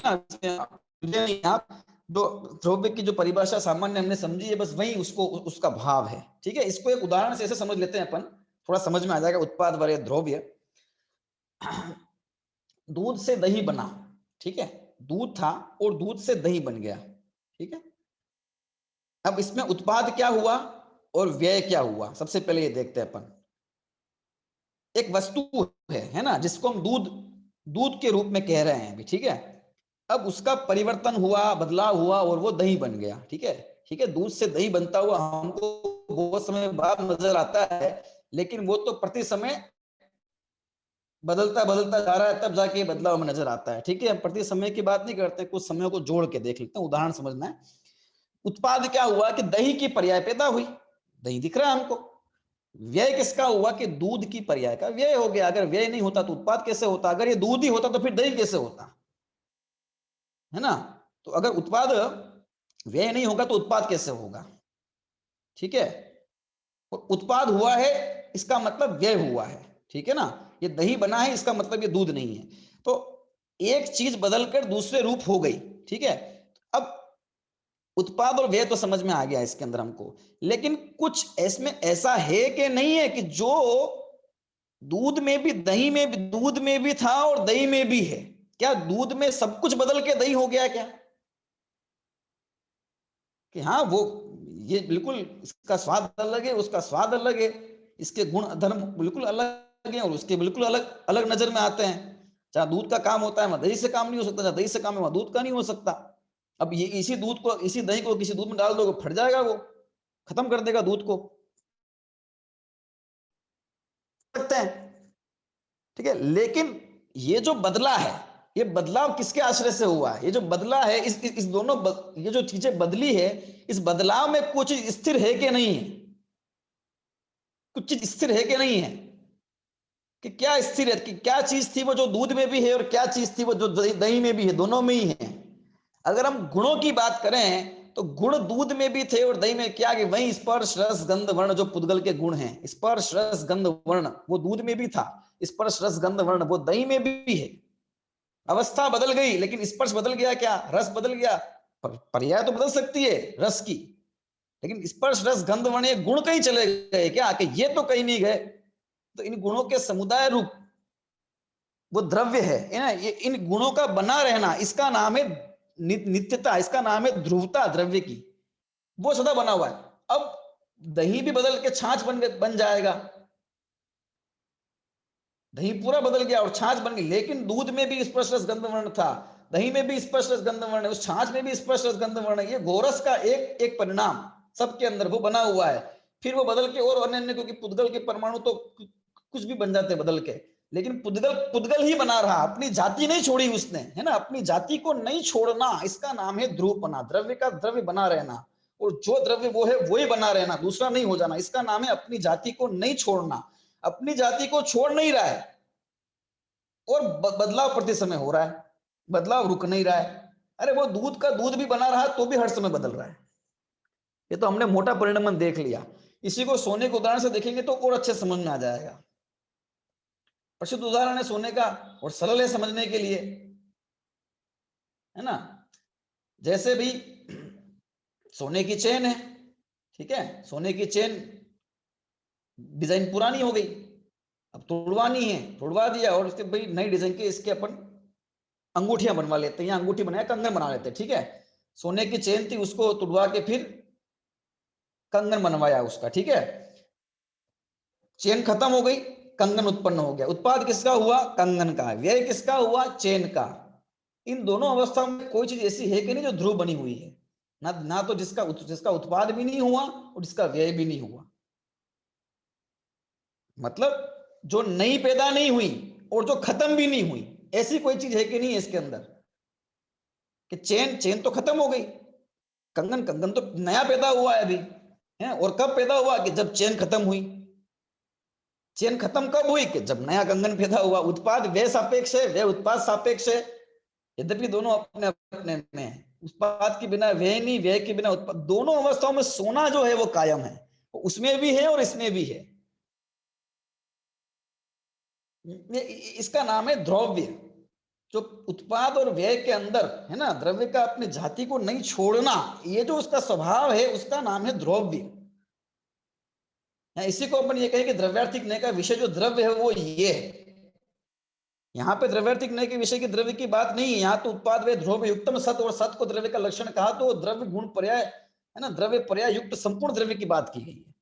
ना। जो ध्रुव्य की जो परिभाषा सामान्य हमने समझी है, बस वही उसको उसका भाव है, ठीक है। इसको एक उदाहरण से ऐसे समझ लेते हैं अपन, थोड़ा समझ में आ जाएगा। उत्पाद वर्य ध्रुव्य, दूध से दही बना, ठीक है। दूध था और दूध से दही बन गया, ठीक है। अब इसमें उत्पाद क्या हुआ और व्यय क्या हुआ, सबसे पहले ये देखते हैं अपन। एक वस्तु है ना, जिसको हम दूध, दूध के रूप में कह रहे हैं अभी, ठीक है। अब उसका परिवर्तन हुआ, बदलाव हुआ और वो दही बन गया, ठीक है। ठीक है, दूध से दही बनता हुआ हमको बहुत समय बाद नजर आता है, लेकिन वो तो प्रति समय बदलता बदलता जा रहा है, तब जाके बदलाव में नजर आता है, ठीक है। हम प्रति समय की बात नहीं करते, कुछ समय को जोड़ के देख लेते हैं, उदाहरण समझना है। उत्पाद क्या हुआ कि दही की पर्याय पैदा हुई, दही दिख रहा है हमको। व्यय किसका हुआ कि दूध की पर्याय का व्यय हो गया। अगर व्यय नहीं होता तो उत्पाद कैसे होता? अगर ये दूध ही होता तो फिर दही कैसे होता, है ना। तो अगर उत्पाद व्यय नहीं होगा तो उत्पाद कैसे होगा, ठीक है। उत्पाद हुआ है इसका मतलब व्यय हुआ है, ठीक है ना। ये दही बना है इसका मतलब ये दूध नहीं है। तो एक चीज बदलकर दूसरे रूप हो गई, ठीक है। अब उत्पाद और व्यय तो समझ में आ गया इसके अंदर हमको, लेकिन कुछ इसमें ऐसा है कि नहीं है कि जो दूध में भी, दही में भी, दूध में भी था और दही में भी है। क्या दूध में सब कुछ बदल के दही हो गया क्या? कि हाँ वो, ये बिल्कुल इसका स्वाद अलग है, उसका स्वाद अलग है, इसके गुण धर्म बिल्कुल अलग है और उसके बिल्कुल अलग अलग नजर में आते हैं। जहाँ दूध का काम होता है वहां दही से काम नहीं हो सकता, जहाँ दही से काम है वहां दूध का नहीं हो सकता। अब ये इसी दूध को, इसी दही को किसी दूध में डाल दो, फट जाएगा, वो खत्म कर देगा दूध को, सकते हैं, ठीक है। लेकिन ये जो बदला है, ये बदलाव किसके आश्रय से हुआ है? ये जो बदला है, इस दोनों ये जो चीजें बदली है, इस बदलाव में कुछ स्थिर है कि नहीं है? कुछ चीज स्थिर है कि नहीं है? कि क्या स्थिर है, कि क्या चीज थी वो जो दूध में भी है और क्या चीज थी वो जो दही में भी है, दोनों में ही है। अगर हम गुणों की बात करें तो गुण दूध में भी थे और दही में क्या, कि वही स्पर्श रस गंध वर्ण जो पुद्गल के गुण हैं, स्पर्श रस गंध वर्ण वो दूध में भी था, स्पर्श रस गंध वर्ण वो दही में भी है। अवस्था बदल गई लेकिन स्पर्श बदल गया, क्या रस बदल गया? पर्याय तो बदल सकती है रस की, लेकिन स्पर्श रस गंध वर्ण ये गुण कहीं चले गए क्या? कि ये तो कहीं नहीं गए। तो इन गुणों के समुदाय रूप वो द्रव्य है ना, ये इन गुणों का बना रहना, इसका नाम है नित्यता, इसका नाम है ध्रुवता द्रव्य की, वो सदा बना हुआ है। अब दही भी बदल के छाछ बन जाएगा, दही पूरा बदल गया और छाछ बन गई, लेकिन दूध में भी स्पर्श रस गंध वर्ण था, दही में भी स्पर्श रस गंध वर्ण है, उस छाछ में भी स्पर्श रस गंध वर्ण है। ये गोरस का एक एक परिणाम सबके अंदर वो बना हुआ है। फिर वो बदल के और अन्य, क्योंकि पुद्गल के परमाणु तो कुछ भी बन जाते बदल के, लेकिन पुद्गल ही बना रहा, अपनी जाति नहीं छोड़ी उसने, है ना, अपनी जाति को नहीं छोड़ना, इसका नाम है ध्रुवपना, द्रव्य का द्रव्य बना रहना, और जो द्रव्य वो है वही बना रहना, दूसरा नहीं हो जाना, इसका नाम है अपनी जाति को नहीं छोड़ना। अपनी जाति को छोड़ नहीं रहा है और बदलाव प्रति समय हो रहा है, बदलाव रुक नहीं रहा है। अरे वो दूध का दूध भी बना रहा है तो भी हर समय बदल रहा है। ये तो हमने मोटा परिणाम देख लिया, इसी को सोने के उदाहरण से देखेंगे तो और अच्छे समझ में आ जाएगा। प्रसिद्ध उदाहरण है सोने का और सरल है समझने के लिए, है ना। जैसे भी सोने की चेन है, ठीक है, सोने की चेन डिजाइन पुरानी हो गई, अब तोड़वानी है, तोड़वा दिया और उसके भाई नई डिजाइन के इसके अपन अंगूठियां बनवा लेते हैं, या अंगूठी बनाया कंगन बना लेते हैं, ठीक है। सोने की चेन थी उसको तोड़वा के फिर कंगन बनवाया उसका, ठीक है। चेन खत्म हो गई, कंगन उत्पन्न हो गया, उत्पाद किसका हुआ? कंगन का। व्यय किसका हुआ? चेन का। इन दोनों अवस्थाओं में कोई चीज ऐसी है कि नहीं जो ध्रुव बनी हुई है? ना तो जिसका उत्पाद भी नहीं हुआ और जिसका व्यय भी नहीं हुआ, मतलब जो नई पैदा नहीं हुई और जो खत्म भी नहीं हुई, ऐसी कोई चीज है कि नहीं है इसके अंदर? कि चेन तो खत्म हो गई, कंगन तो नया पैदा हुआ है अभी, है। और कब पैदा हुआ? कि जब चेन खत्म हुई। चेन खत्म कब हुई? कि जब नया कंगन पैदा हुआ। उत्पाद व्यय सापेक्ष है, व्यय उत्पाद सापेक्ष है, यद्यपि दोनों अपने अपने में है। उत्पाद के बिना व्यय नहीं, व्यय के बिना उत्पाद, दोनों अवस्थाओं में सोना जो है वो कायम है, उसमें भी है और इसमें भी है। इसका नाम है द्रव्य। जो उत्पाद और व्यय के अंदर है ना, द्रव्य का अपनी जाति को नहीं छोड़ना, ये जो उसका स्वभाव है उसका नाम है द्रव्य। इसी को अपन ये कहें कि द्रव्यार्थिक न्याय का विषय जो द्रव्य है वो ये है। यहाँ पे द्रव्यार्थिक न्याय के विषय की द्रव्य की बात नहीं है, यहाँ तो उत्पाद वे द्रव्य युक्तम सत और सत को द्रव्य का लक्षण कहा तो द्रव्य गुण पर्याय, है ना, द्रव्य पर्याय युक्त संपूर्ण द्रव्य की बात की गई है।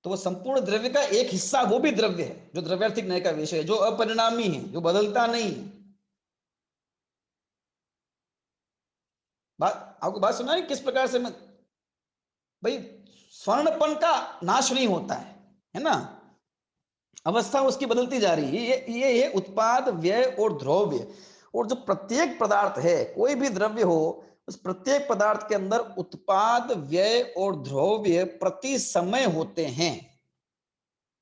तो वो संपूर्ण द्रव्य का एक हिस्सा वो भी द्रव्य है जो द्रव्यार्थिक न्याय का विषय है, जो अपरिणामी है, जो बदलता नहीं है। बात आपको बात सुना है किस प्रकार से? मैं भाई स्वर्णपन का नाश नहीं होता है ना, अवस्था उसकी बदलती जा रही है। ये उत्पाद व्यय और द्रव्य, और जो प्रत्येक पदार्थ है, कोई भी द्रव्य हो, उस प्रत्येक पदार्थ के अंदर उत्पाद व्यय और द्रव्य प्रति समय होते हैं।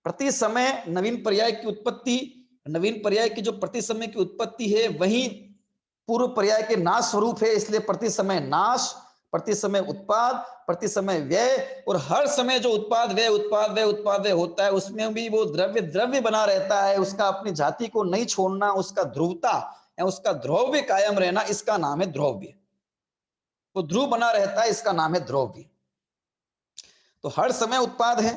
प्रति समय नवीन पर्याय की उत्पत्ति, नवीन पर्याय की जो प्रति समय की उत्पत्ति है वही पूर्व पर्याय के नाश स्वरूप है, इसलिए प्रति समय नाश, प्रति समय उत्पाद, प्रति समय व्यय, और हर समय जो उत्पाद व्यय उत्पाद व्यय उत्पाद व्यय होता है उसमें भी वो द्रव्य द्रव्य बना रहता है, उसका अपनी जाति को नहीं छोड़ना, उसका ध्रुवता या उसका द्रव्य कायम रहना, इसका नाम है द्रव्य। वो ध्रुव बना रहता है, इसका नाम है द्रव्य। तो हर समय उत्पाद है,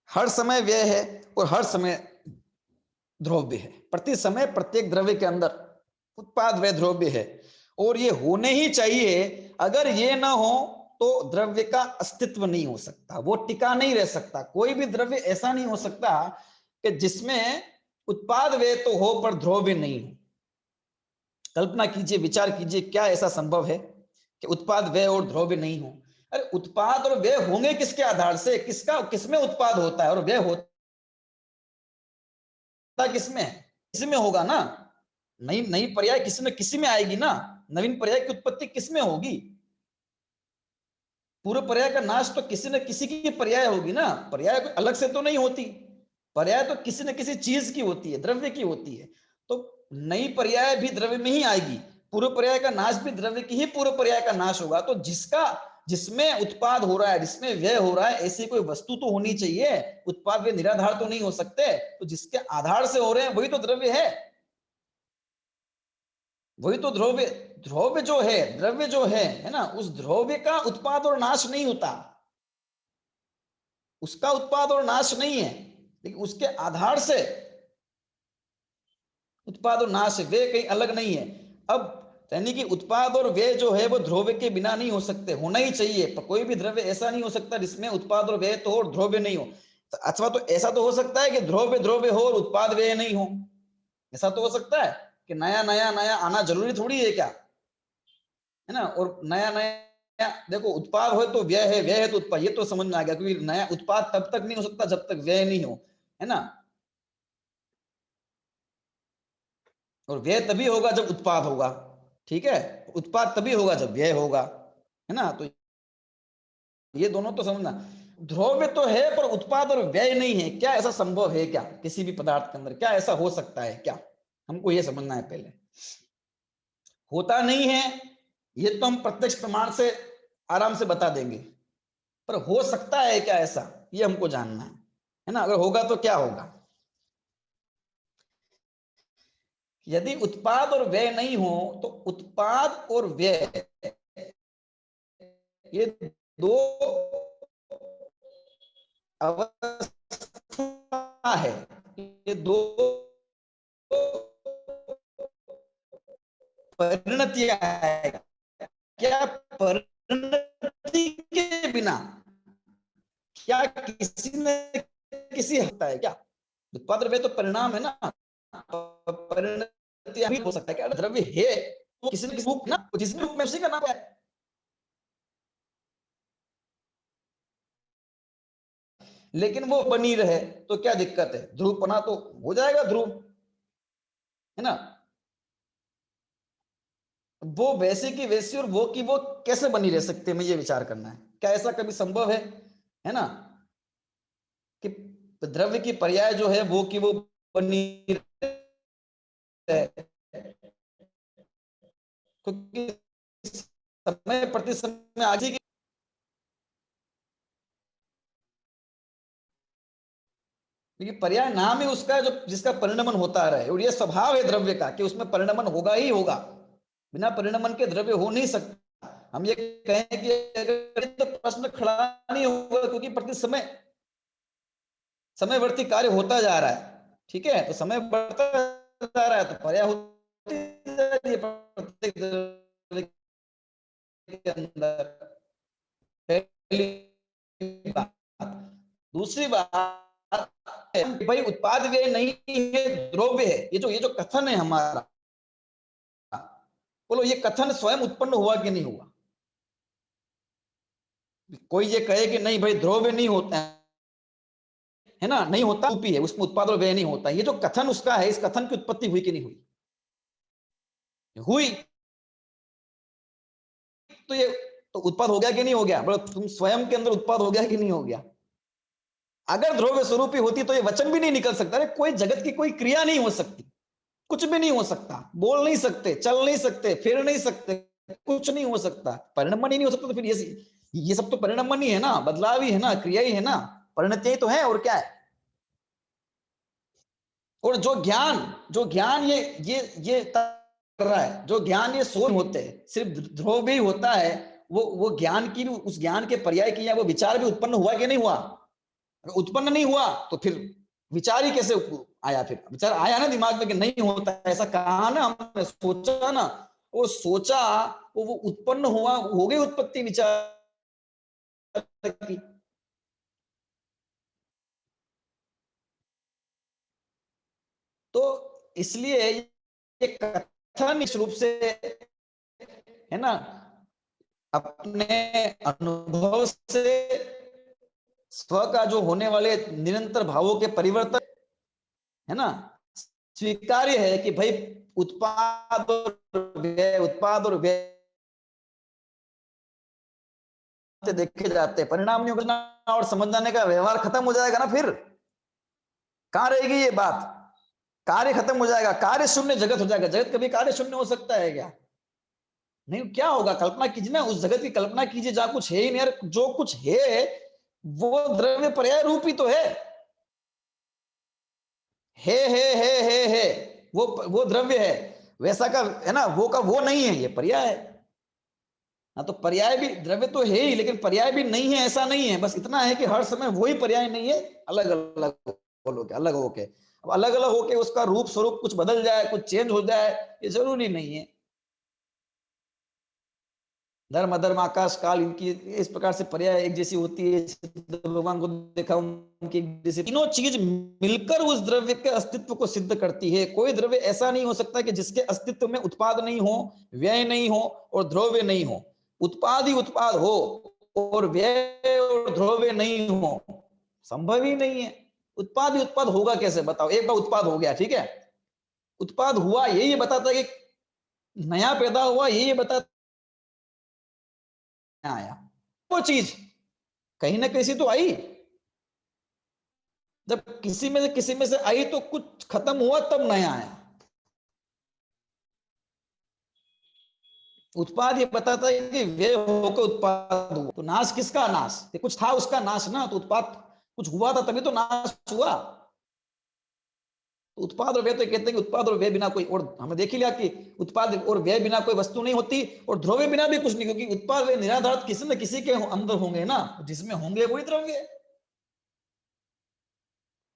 हर समय व्यय है और हर समय द्रव्य है। प्रति समय प्रत्येक द्रव्य के अंदर उत्पाद व्यय द्रव्य है, और ये होने ही चाहिए। अगर ये ना हो तो द्रव्य का अस्तित्व नहीं हो सकता, वो टिका नहीं रह सकता। कोई भी द्रव्य ऐसा नहीं हो सकता कि जिसमें उत्पाद व्यय तो हो पर द्रव्य नहीं हो। कल्पना कीजिए, विचार कीजिए, क्या ऐसा संभव है कि उत्पाद व्यय और द्रव्य नहीं हो? अरे उत्पाद और व्यय होंगे किसके आधार से? किसमें उत्पाद होता है और व्यय होता किसमें? इसमें होगा ना। नई नई पर्याय किसी न किसी में आएगी ना, नवीन पर्याय की उत्पत्ति किस में होगी? पूर्व पर्याय का नाश तो किसी न किसी की पर्याय होगी ना, पर्याय अलग से तो नहीं होती, पर्याय तो किसी न किसी चीज की होती है, द्रव्य की होती है। तो नई पर्याय भी द्रव्य में ही आएगी, पूर्व पर्याय का नाश भी द्रव्य की ही पूर्व पर्याय का नाश होगा। तो जिसमें उत्पाद हो रहा है, जिसमें व्यय हो रहा है, ऐसी कोई वस्तु तो होनी चाहिए। उत्पाद वे निराधार तो नहीं हो सकते, तो जिसके आधार से हो रहे हैं वही तो द्रव्य है, वही तो द्रव्य। द्रव्य जो है, द्रव्य जो है ना, उस द्रव्य का उत्पाद और नाश नहीं होता, उसका उत्पाद और नाश नहीं है, लेकिन उसके आधार से उत्पाद और नाश है, वे कहीं अलग नहीं है। अब यानी कि उत्पाद और व्यय जो है वो द्रव्य के बिना नहीं हो सकते, होना ही चाहिए। पर कोई भी द्रव्य ऐसा नहीं हो सकता जिसमें उत्पाद और व्यय तो हो और द्रव्य नहीं हो। तो अथवा तो ऐसा तो हो सकता है कि द्रव्य द्रव्य हो और उत्पाद व्यय नहीं हो, ऐसा तो हो सकता है कि नया नया नया आना जरूरी थोड़ी है क्या, है ना। और नया नया देखो, उत्पाद हो तो व्यय है, व्यय है तो उत्पाद, ये तो समझ में आ गया, क्योंकि नया उत्पाद तब तक नहीं हो सकता जब तक व्यय नहीं हो, है ना। और व्यय तभी होगा जब उत्पाद होगा, ठीक है। उत्पाद तभी होगा जब व्यय होगा, है ना। तो ये दोनों तो समझना, द्रव्य तो है पर उत्पाद और व्यय नहीं है, क्या ऐसा संभव है क्या किसी भी पदार्थ के अंदर, क्या ऐसा हो सकता है क्या, हमको ये समझना है पहले। होता नहीं है ये तो हम प्रत्यक्ष प्रमाण से आराम से बता देंगे, पर हो सकता है क्या ऐसा, ये हमको जानना है ना। अगर होगा तो क्या होगा? यदि उत्पाद और व्यय नहीं हो तो उत्पाद और व्यय, ये दो अवस्था है, ये दो परिणतियां है। क्या परिणति के बिना क्या किसी न किसी होता है क्या? उत्पाद द्रव्य तो परिणाम है ना, परिणति भी हो सकता है क्या? द्रव्य है तो किसी न किसी रूप ना, जिस रूप में उसी का नाम है। लेकिन वो बनी रहे तो क्या दिक्कत है? ध्रुवपना तो हो जाएगा ध्रुव, है ना। वो वैसे की वैसी और वो की वो कैसे बनी रह सकते हैं, मैं ये विचार करना है, क्या ऐसा कभी संभव है ना, कि द्रव्य की पर्याय जो है वो की वो बनी रहे, क्योंकि समय प्रति समय आगे की, क्योंकि पर्याय नाम ही उसका है जो जिसका परिणमन होता रहे, और ये स्वभाव है द्रव्य का कि उसमें परिणमन होगा ही होगा, बिना परिणमन के द्रव्य हो नहीं सकता। हम ये कहें कि अगर तो प्रश्न खड़ा नहीं होगा, क्योंकि प्रति समय समयवर्ती कार्य होता जा रहा है, ठीक है। तो समय बढ़ता जा रहा है तो पर्याय होती जा रही है प्रत्येक द्रव्य के अंदर, पहली बात। दूसरी बात, भाई उत्पाद व्यय नहीं है, द्रव्य है, ये जो कथन है हमारा, बोलो ये कथन स्वयं उत्पन्न हुआ कि नहीं हुआ? कोई ये कहे कि नहीं भाई द्रव्य नहीं होता है ना, नहीं होता, रूपी है, उसमें उत्पाद और व्यय नहीं होता, ये जो कथन उसका है, इस कथन की उत्पत्ति हुई कि नहीं हुई? हुई। तो ये तो उत्पाद हो गया कि नहीं हो गया? बोलो तुम स्वयं के अंदर उत्पाद हो गया कि नहीं हो गया? अगर द्रव्य स्वरूपी होती तो ये वचन भी नहीं निकल सकता, अरे कोई जगत की कोई क्रिया नहीं हो सकती, कुछ भी नहीं हो सकता, बोल नहीं सकते, चल नहीं सकते, फिर नहीं सकते, कुछ नहीं हो सकता, परिणमन ही नहीं हो सकता। तो फिर ये सब तो परिणमन ही है ना, बदलाव ही है ना, क्रिया ही है ना, परिणति ही तो है, और क्या है। और जो ज्ञान ये कर रहा है, जो ज्ञान ये सोच होते हैं, सिर्फ ध्रुव भी होता है, वो ज्ञान की भी, उस ज्ञान के पर्याय की या वो विचार भी उत्पन्न हुआ कि नहीं हुआ? अगर उत्पन्न नहीं हुआ तो फिर विचार ही कैसे आया? फिर विचार आया ना दिमाग में कि नहीं होता, ऐसा कहा ना हमने, सोचा ना, वो सोचा, वो उत्पन्न हुआ, हो गई उत्पत्ति विचार की। तो इसलिए ये कथन इस रूप से, है ना, अपने अनुभव से स्व का जो होने वाले निरंतर भावों के परिवर्तन, है ना, स्वीकार्य है कि भाई उत्पाद और व्यय देखे जाते हैं, परिणाम नहीं होगा और समझ जाने का व्यवहार खत्म हो जाएगा ना, फिर कहां रहेगी ये बात? कार्य खत्म हो जाएगा, कार्य शून्य जगत हो जाएगा। जगत कभी कार्य शून्य हो सकता है क्या? नहीं। क्या होगा? कल्पना कीजिए ना, उस जगत की कल्पना कीजिए जहां कुछ है ही नहीं। यार जो कुछ है वो द्रव्य पर्याय रूप ही तो है। वो द्रव्य है, वैसा का है ना, वो का वो नहीं है, ये पर्याय है। हाँ, तो पर्याय भी द्रव्य तो है ही, लेकिन पर्याय भी नहीं है ऐसा नहीं है। बस इतना है कि हर समय वही पर्याय नहीं है, अलग अलग अलग होके। अब अलग अलग होके उसका रूप स्वरूप कुछ बदल जाए, कुछ चेंज हो जाए, ये जरूरी नहीं है। धर्म अधर्म आकाश काल, इनकी इस प्रकार से पर्याय एक जैसी होती है। भगवान को देखा उनकी जैसे तीनों चीज मिलकर उस द्रव्य के अस्तित्व को सिद्ध करती है। कोई द्रव्य ऐसा नहीं हो सकता कि जिसके अस्तित्व में उत्पाद नहीं हो, व्यय नहीं हो और ध्रुव्य नहीं हो। उत्पाद ही उत्पाद हो और व्यय और ध्रुव्य नहीं हो, संभव ही नहीं है। उत्पाद ही उत्पाद होगा कैसे? बताओ। एक बार उत्पाद हो गया, ठीक है, उत्पाद हुआ, यही बताता है कि नया पैदा हुआ, यही बताता आया। वो चीज कहीं ना कहीं से तो आई। जब किसी में से आई तो कुछ खत्म हुआ, तब नया आया। उत्पाद ये बताता है कि व्यय होकर उत्पाद हुआ। तो नाश किसका? नाश ये कुछ था उसका नाश ना। तो उत्पाद कुछ हुआ था तभी तो नाश हुआ। तो उत्पाद और व्यय तो कहते हैं कि उत्पाद और व्यय बिना कोई, और हमने देख ही लिया कि उत्पाद और व्यय बिना कोई वस्तु नहीं होती, और ध्रुव्य बिना भी कुछ नहीं, क्योंकि उत्पाद व्यय निराधार किसी न किसी के अंदर होंगे ना, जिसमें होंगे वही द्रव्य।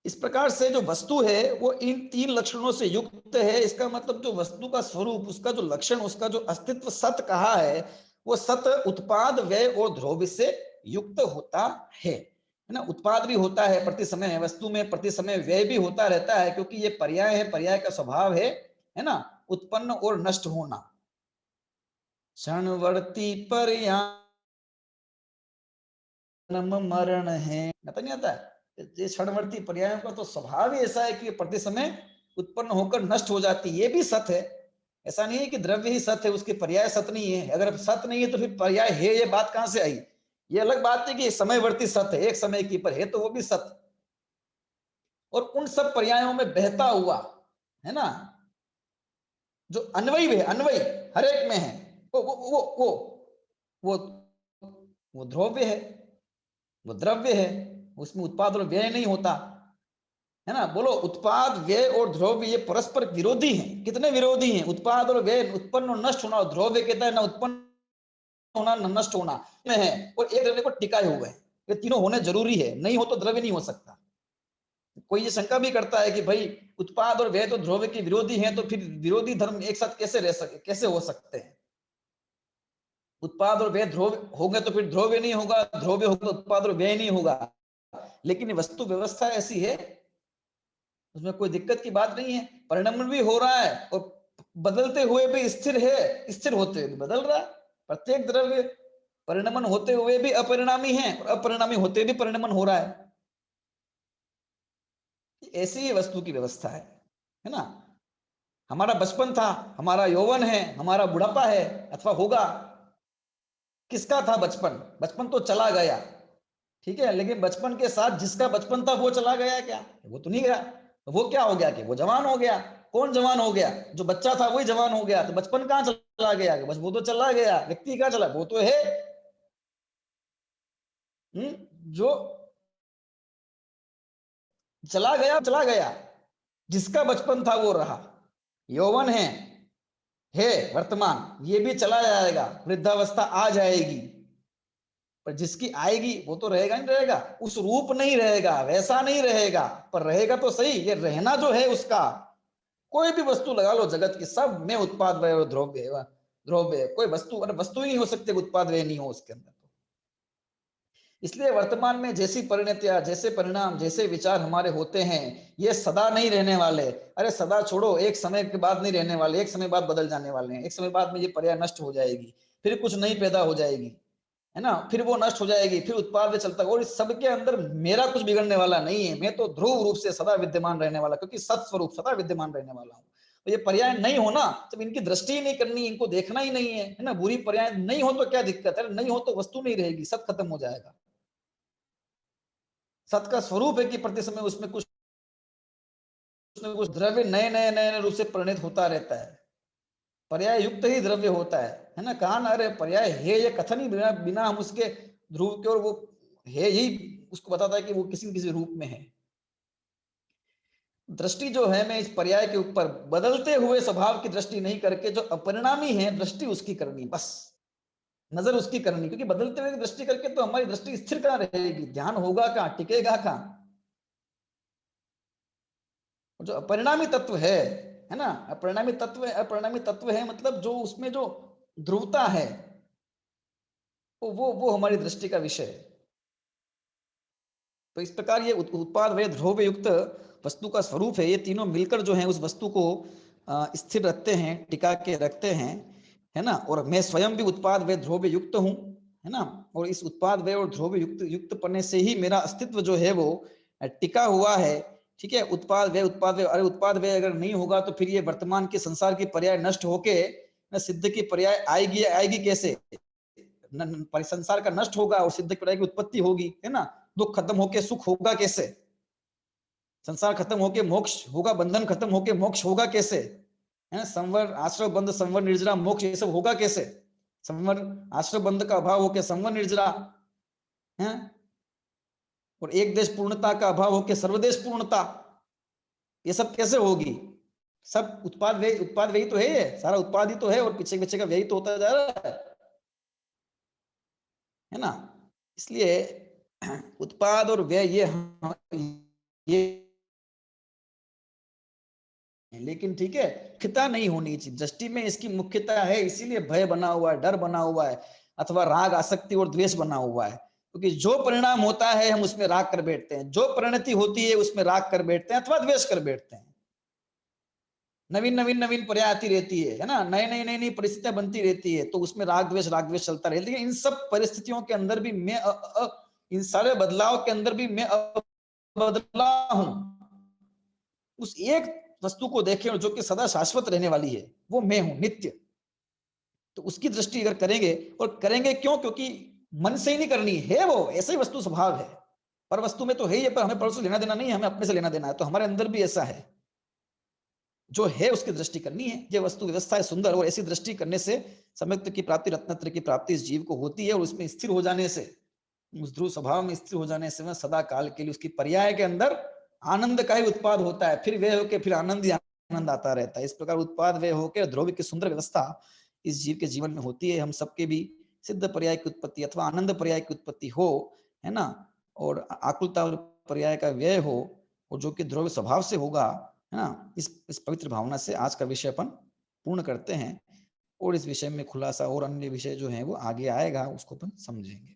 इस प्रकार से जो वस्तु है वो इन तीन लक्षणों से युक्त है। इसका मतलब जो वस्तु का स्वरूप, उसका जो लक्षण, उसका जो अस्तित्व सत कहा है, वो सत उत्पाद व्यय और ध्रुव से युक्त होता है ना। उत्पाद भी होता है प्रति समय, वस्तु में प्रति समय व्यय भी होता रहता है, क्योंकि ये पर्याय है, पर्याय का स्वभाव है ना, उत्पन्न और नष्ट होना। क्षणवर्ती पर्याय मरण है, पता नहीं आता है। ये क्षणवर्ती पर्यायों का तो स्वभाव ही ऐसा है कि प्रति समय उत्पन्न होकर नष्ट हो जाती है। ये भी सत है, ऐसा नहीं है कि द्रव्य ही सत है, उसके पर्याय सत नहीं है। अगर सत नहीं है तो फिर पर्याय है, ये बात कहां से आई? ये अलग बात है कि समयवर्ती सत है, एक समय की पर है तो वो भी सत। और उन सब पर्यायों में बहता हुआ, है ना, जो अन्वयी है, अन्वयी हर एक में है, वो वो ध्रुव्य है, वो द्रव्य है। उसमें उत्पाद और व्यय नहीं होता, है ना। बोलो, उत्पाद व्यय और ध्रुव्य ये परस्पर विरोधी हैं। कितने विरोधी हैं? उत्पाद और व्यय, उत्पन्न और नष्ट होना। ध्रुव्य कहता है ना उत्पन्न होना न नष्ट होना में है, और एक द्रव्य को टिकाए हुए हैं। ये तीनों होने जरूरी है, नहीं हो तो द्रव्य नहीं हो सकता। कोई ये शंका भी करता है कि भाई उत्पाद और व्यय तो ध्रुव्य के विरोधी हैं, तो फिर विरोधी धर्म एक साथ कैसे रह सके, कैसे हो सकते हैं? उत्पाद और व्यय ध्रुव होंगे तो फिर ध्रुव्य नहीं होगा, ध्रुव्य होगा तो उत्पाद और व्यय नहीं होगा। लेकिन वस्तु व्यवस्था ऐसी है, उसमें कोई दिक्कत की बात नहीं है। परिणाम भी हो रहा है और बदलते हुए भी स्थिर है, स्थिर होते हुए भी बदल रहा है। प्रत्येक द्रव्य परिणमन होते हुए भी अपरिणामी है और अपरिणामी होते भी परिणमन हो रहा है। ऐसी ही वस्तु की व्यवस्था है ना। हमारा बचपन था, हमारा यौवन है, हमारा बुढ़ापा है अथवा होगा। किसका था बचपन? बचपन तो चला गया, ठीक है, लेकिन बचपन के साथ जिसका बचपन था वो चला गया क्या? वो तो नहीं गया। तो वो क्या हो गया कि वो जवान हो गया। कौन जवान हो गया? जो बच्चा था वही जवान हो गया। तो बचपन कहाँ चला गया? बस वो तो चला गया। व्यक्ति कहाँ चला? वो तो है। जो चला गया, जिसका बचपन था वो रहा। यौवन है वर्तमान, ये भी चला जाएगा, वृद्धावस्था आ जाएगी, पर जिसकी आएगी वो तो रहेगा, नहीं रहेगा, उस रूप नहीं रहेगा, वैसा नहीं रहेगा, पर रहेगा तो सही। ये रहना जो है उसका, कोई भी वस्तु लगा लो जगत की, सब में उत्पाद व्यय ध्रुव्य, ध्रुव्य कोई वस्तु, अरे वस्तु ही नहीं हो सकती उत्पाद व्यय नहीं हो उसके अंदर। इसलिए वर्तमान में जैसी परिणतियां, जैसे परिणाम, जैसे विचार हमारे होते हैं, ये सदा नहीं रहने वाले। अरे सदा छोड़ो, एक समय के बाद नहीं रहने वाले, एक समय बाद बदल जाने वाले हैं। एक समय बाद में ये पर्याय नष्ट हो जाएगी, फिर कुछ नई पैदा हो जाएगी, है ना, फिर वो नष्ट हो जाएगी, फिर उत्पाद चलता है। और इस सबके अंदर मेरा कुछ बिगड़ने वाला नहीं है। मैं तो ध्रुव रूप से सदा विद्यमान रहने वाला, क्योंकि सत्स्वरूप सदा विद्यमान रहने वाला हूँ। तो ये पर्याय नहीं होना, जब इनकी दृष्टि ही नहीं करनी, इनको देखना ही नहीं है ना, बुरी पर्याय नहीं हो तो क्या दिक्कत है, नहीं हो तो वस्तु नहीं रहेगी, सत खत्म हो जाएगा। सत का स्वरूप है कि प्रति समय उसमें कुछ द्रव्य नए नए नए रूप से परिणित होता रहता है, पर्याय युक्त ही द्रव्य होता है ना। कहा ना, अरे पर्याय है ये कथन ही बिना बिना हम उसके ध्रुव के, और वो है ही उसको बताता है कि वो किसी न किसी रूप में है। दृष्टि जो है, मैं इस पर्याय के ऊपर बदलते हुए स्वभाव की दृष्टि नहीं करके जो अपरिणामी है दृष्टि उसकी करनी, बस नजर उसकी करनी, क्योंकि बदलते हुए दृष्टि करके तो हमारी दृष्टि स्थिर कहां रहेगी, ध्यान होगा कहां, टिकेगा कहां। जो अपरिणामी तत्व है ना, अपरिणामी तत्व है मतलब जो उसमें जो ध्रुवता है, वो हमारी दृष्टि का विषय है। तो इस प्रकार ये उत्पाद व ध्रुव युक्त वस्तु का स्वरूप है, ये तीनों मिलकर जो है उस वस्तु को स्थिर रखते हैं, टिका के रखते हैं, है ना। और मैं स्वयं भी उत्पाद व ध्रुव युक्त हूँ, है ना। और इस उत्पाद व और ध्रुव युक्त पन्ने से ही मेरा अस्तित्व जो है वो टिका हुआ है, ठीक है। उत्पाद व अरे उत्पाद व अगर नहीं होगा तो फिर ये वर्तमान के संसार की पर्याय नष्ट होके सिद्ध की पर्याय आएगी कैसे, संसार का नष्ट होगा और सिद्ध की पर्याय की उत्पत्ति होगी, है ना। दुख खत्म होके सुख होगा कैसे, संसार खत्म होके मोक्ष होगा, बंधन खत्म होके मोक्ष होगा कैसे, है। संवर आश्रय बंध संवर निर्जरा मोक्ष ये सब होगा कैसे, संवर आश्रय बंध का अभाव होके संवर निर्जरा है, और एक देश पूर्णता का अभाव होके सर्वदेश पूर्णता, ये सब कैसे होगी। सब उत्पाद व्यय तो है, ये सारा उत्पाद ही तो है, और पीछे पीछे का व्यय तो होता जा रहा है ना। इसलिए उत्पाद और व्यय ये लेकिन ठीक है, मुख्यता नहीं होनी चाहिए दृष्टि में, इसकी मुख्यता है, इसीलिए भय बना हुआ है, डर बना हुआ है, अथवा राग आसक्ति और द्वेष बना हुआ है। क्योंकि जो परिणाम होता है हम उसमें राग कर बैठते हैं, जो परिणति होती है उसमें राग कर बैठते हैं अथवा द्वेष कर बैठते हैं। नवीन पर्याय आती रहती है ना, नई परिस्थितियां बनती रहती है, तो उसमें राग द्वेष चलता रहता है। लेकिन इन सब परिस्थितियों के अंदर भी मैं इन सारे बदलाव के अंदर भी मैं बदला हूं, उस एक वस्तु को देखें और जो कि सदा शाश्वत रहने वाली है, वो मैं हूं नित्य। तो उसकी दृष्टि अगर करेंगे, और करेंगे क्यों, क्योंकि मन से ही नहीं करनी है, वो ऐसा ही वस्तु स्वभाव है, पर वस्तु में तो है ही, पर हमें पर से लेना देना नहीं है, हमें अपने से लेना देना है। तो हमारे अंदर भी ऐसा है, जो है उसकी दृष्टि करनी है। ये वस्तु व्यवस्था है सुंदर, और ऐसी दृष्टि करने से सम्यक्त्व की प्राप्ति, रत्नत्र की प्राप्ति इस जीव को होती है, और उसमें स्थिर हो जाने से, उस ध्रुव स्वभाव में स्थिर हो जाने से वह सदा काल के लिए उसकी पर्याय के अंदर आनंद का ही उत्पाद होता है, फिर वह होकर फिर आनंद ही आनंद आता रहता है। इस प्रकार उत्पाद वह होकर ध्रुव की सुंदर व्यवस्था इस जीव के जीवन में होती है। हम सबके भी सिद्ध पर्याय की उत्पत्ति अथवा आनंद पर्याय की उत्पत्ति हो, है ना, और आकुलता पर्याय का व्यय हो, और जो कि ध्रुव स्वभाव से होगा, है ना। इस पवित्र भावना से आज का विषय अपन पूर्ण करते हैं, और इस विषय में खुलासा और अन्य विषय जो है वो आगे आएगा, उसको अपन समझेंगे।